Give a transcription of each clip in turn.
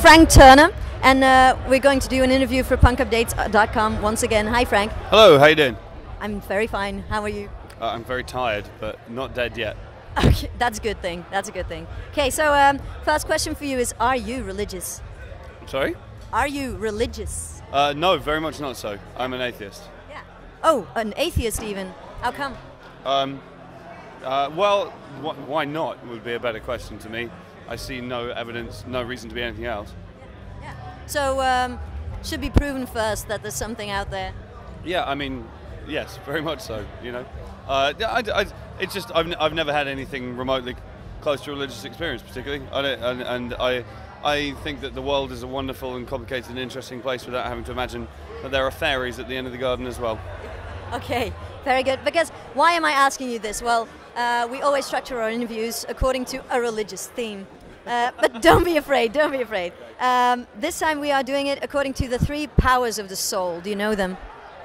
Frank Turner, and we're going to do an interview for Punkupdates.com once again. Hi, Frank. Hello, how you doing? I'm very fine. How are you? I'm very tired, but not dead yet. Okay, that's a good thing. That's a good thing. Okay, so first question for you is: are you religious? Sorry? Are you religious? No, very much not so. I'm an atheist. Yeah. Oh, an atheist even. How come? Well, why not would be a better question to me. I see no evidence, no reason to be anything else. Yeah. So, should be proven first that there's something out there. Yeah, I mean, yes, very much so. You know, it's just I've never had anything remotely close to a religious experience, particularly. I think that the world is a wonderful and complicated and interesting place without having to imagine that there are fairies at the end of the garden as well. Okay, very good. Because why am I asking you this? Well, we always structure our interviews according to a religious theme. But don't be afraid, don't be afraid. This time we are doing it according to the 3 powers of the soul. Do you know them?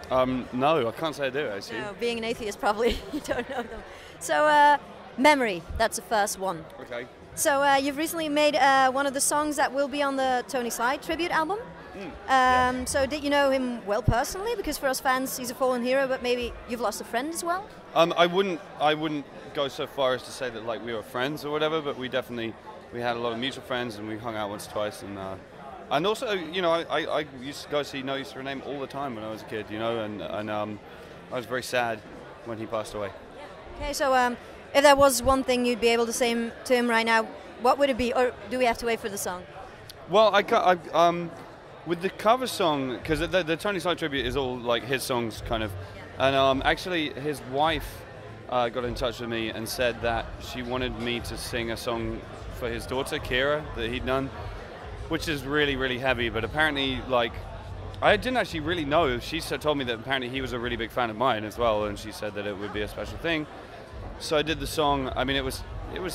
No, I can't say I do, actually. No, being an atheist, probably you don't know them. So, memory, that's the first one. Okay. So, you've recently made one of the songs that will be on the Tony Sly tribute album. Yeah. So, did you know him well personally? Because for us fans, he's a fallen hero, but maybe you've lost a friend as well? I wouldn't go so far as to say that like we were friends or whatever, but we had a lot of mutual friends and we hung out once or twice, and also, you know, I used to go see No Use for a Name all the time when I was a kid, you know, and I was very sad when he passed away. Okay, so if there was one thing you'd be able to say to him right now, what would it be, or do we have to wait for the song? Well, with the cover song, because the Tony Sly tribute is all like his songs, kind of, and actually his wife got in touch with me and said that she wanted me to sing a song for his daughter Kira that he'd done, which is really, really heavy. But apparently, like, I didn't actually really know. She told me that apparently he was a really big fan of mine as well, and she said that it would be a special thing. So I did the song. I mean, it was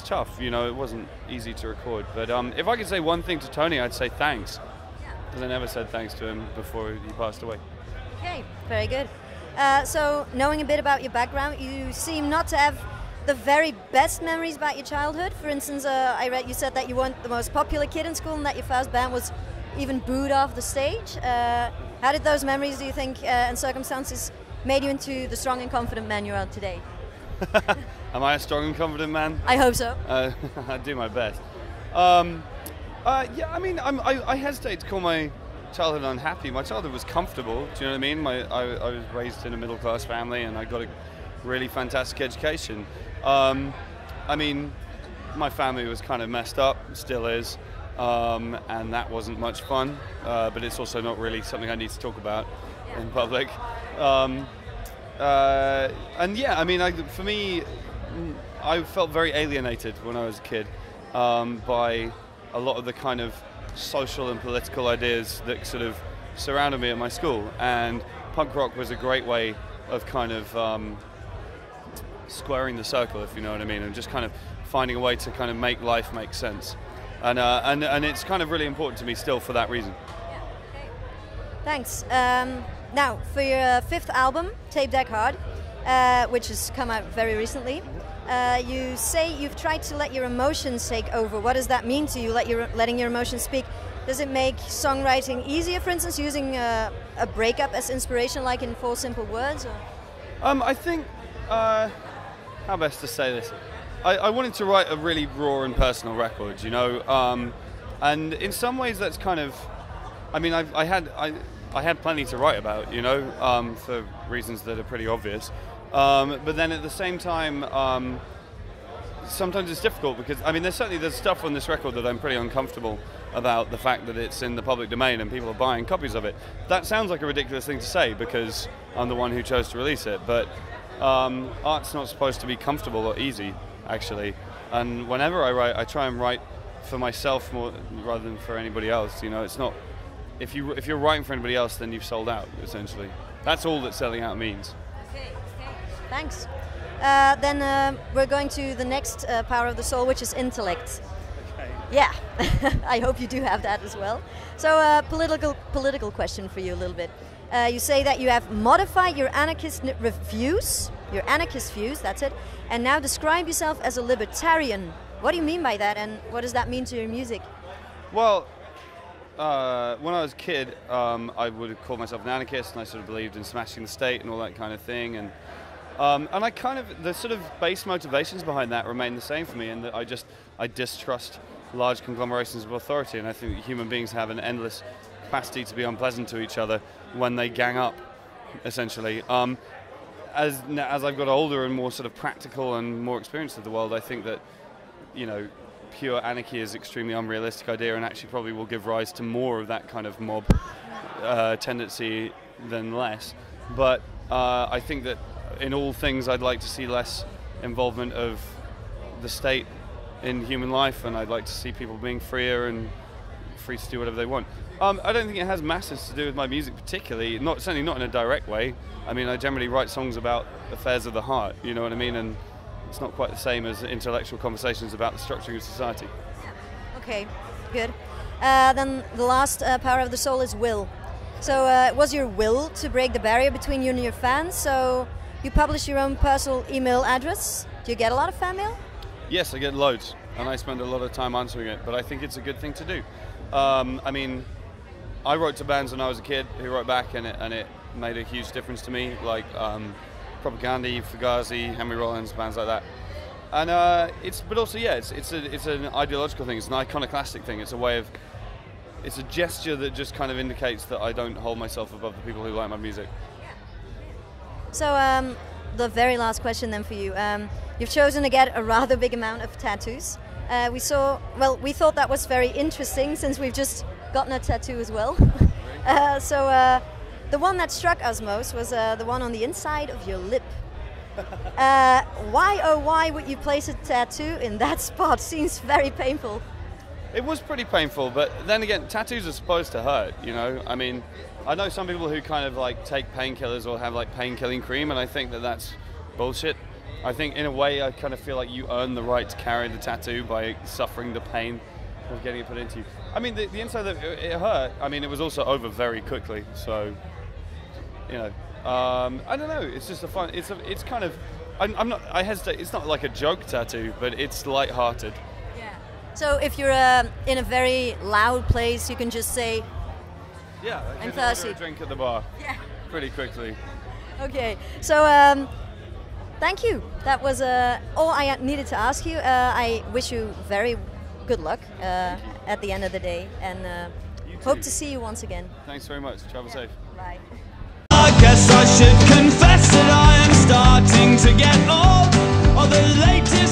tough, you know. It wasn't easy to record. But if I could say one thing to Tony, I'd say thanks, because I never said thanks to him before he passed away. Okay, very good. So, knowing a bit about your background, you seem not to have the very best memories about your childhood. For instance, I read you said that you weren't the most popular kid in school and that your first band was even booed off the stage. How did those memories, do you think, and circumstances made you into the strong and confident man you are today? Am I a strong and confident man? I hope so. I do my best. Yeah, I mean, I hesitate to call my childhood unhappy. My childhood was comfortable. Do you know what I mean? I was raised in a middle-class family, and I got a really fantastic education. I mean, my family was kind of messed up, still is, and that wasn't much fun. But it's also not really something I need to talk about in public. And yeah, I mean, for me, I felt very alienated when I was a kid by a lot of the kind of social and political ideas that sort of surrounded me at my school, and punk rock was a great way of kind of squaring the circle, if you know what I mean, and just kind of finding a way to kind of make life make sense, and it's kind of really important to me still for that reason. Yeah, okay. Thanks. Now, for your 5th album, Tape Deck Hard, which has come out very recently, you say you've tried to let your emotions take over. What does that mean to you, letting your emotions speak? Does it make songwriting easier, for instance, using a breakup as inspiration, like in 4 Simple Words? Or? I think, how best to say this? I wanted to write a really raw and personal record, you know, and in some ways that's kind of, I mean, I had plenty to write about, you know, for reasons that are pretty obvious. But then at the same time, sometimes it's difficult because, I mean, there's stuff on this record that I'm pretty uncomfortable about, the fact that it's in the public domain and people are buying copies of it. That sounds like a ridiculous thing to say because I'm the one who chose to release it, but art's not supposed to be comfortable or easy, actually. And whenever I write, I try and write for myself more rather than for anybody else. You know, it's not, if you're writing for anybody else, then you've sold out, essentially. That's all that selling out means. Okay. Thanks. Then we're going to the next power of the soul, which is Intellect. Okay. Yeah, I hope you do have that as well. So, political question for you a little bit. You say that you have modified your anarchist views, that's it, and now describe yourself as a libertarian. What do you mean by that, and what does that mean to your music? Well, when I was a kid, I would have called myself an anarchist, and I sort of believed in smashing the state and all that kind of thing. And I kind of, the sort of base motivations behind that remain the same for me, in that I distrust large conglomerations of authority, and I think that human beings have an endless capacity to be unpleasant to each other when they gang up, essentially. As I've got older and more sort of practical and more experienced of the world, I think that, you know, pure anarchy is an extremely unrealistic idea, and actually probably will give rise to more of that kind of mob tendency than less. But I think that in all things I'd like to see less involvement of the state in human life, and I'd like to see people being freer and free to do whatever they want. I don't think it has masses to do with my music particularly, certainly not in a direct way. I mean, I generally write songs about affairs of the heart, you know what I mean? And it's not quite the same as intellectual conversations about the structuring of society. Okay, good. Then the last power of the soul is will. So it was your will to break the barrier between you and your fans, so you publish your own personal email address. Do you get a lot of fan mail? Yes, I get loads, and I spend a lot of time answering it, but I think it's a good thing to do. I mean, I wrote to bands when I was a kid who wrote back, and it made a huge difference to me, like Propaganda, Fugazi, Henry Rollins, bands like that. And but also, yeah, it's an ideological thing. It's an iconoclastic thing. It's a gesture that just kind of indicates that I don't hold myself above the people who like my music. So the very last question then for you. You've chosen to get a rather big amount of tattoos. We thought that was very interesting since we've just gotten a tattoo as well. The one that struck us most was the one on the inside of your lip. Why would you place a tattoo in that spot? Seems very painful. It was pretty painful, but then again, tattoos are supposed to hurt, you know? I mean, I know some people who kind of like take painkillers or have like pain-killing cream, and I think that that's bullshit. I think in a way I kind of feel like you earn the right to carry the tattoo by suffering the pain of getting it put into you. I mean, the inside of it hurt. I mean, it was also over very quickly, so, you know, I don't know. It's just it's kind of, I hesitate. It's not like a joke tattoo, but it's light-hearted. Yeah. So if you're in a very loud place, you can just say, yeah, I'm thirsty. Order a drink at the bar. Yeah. Pretty quickly. Okay. So thank you. That was all I needed to ask you. I wish you very good luck at the end of the day, and hope to see you once again. Thanks very much. Travel safe. Bye. I guess I should confess that I am starting to get old, or the latest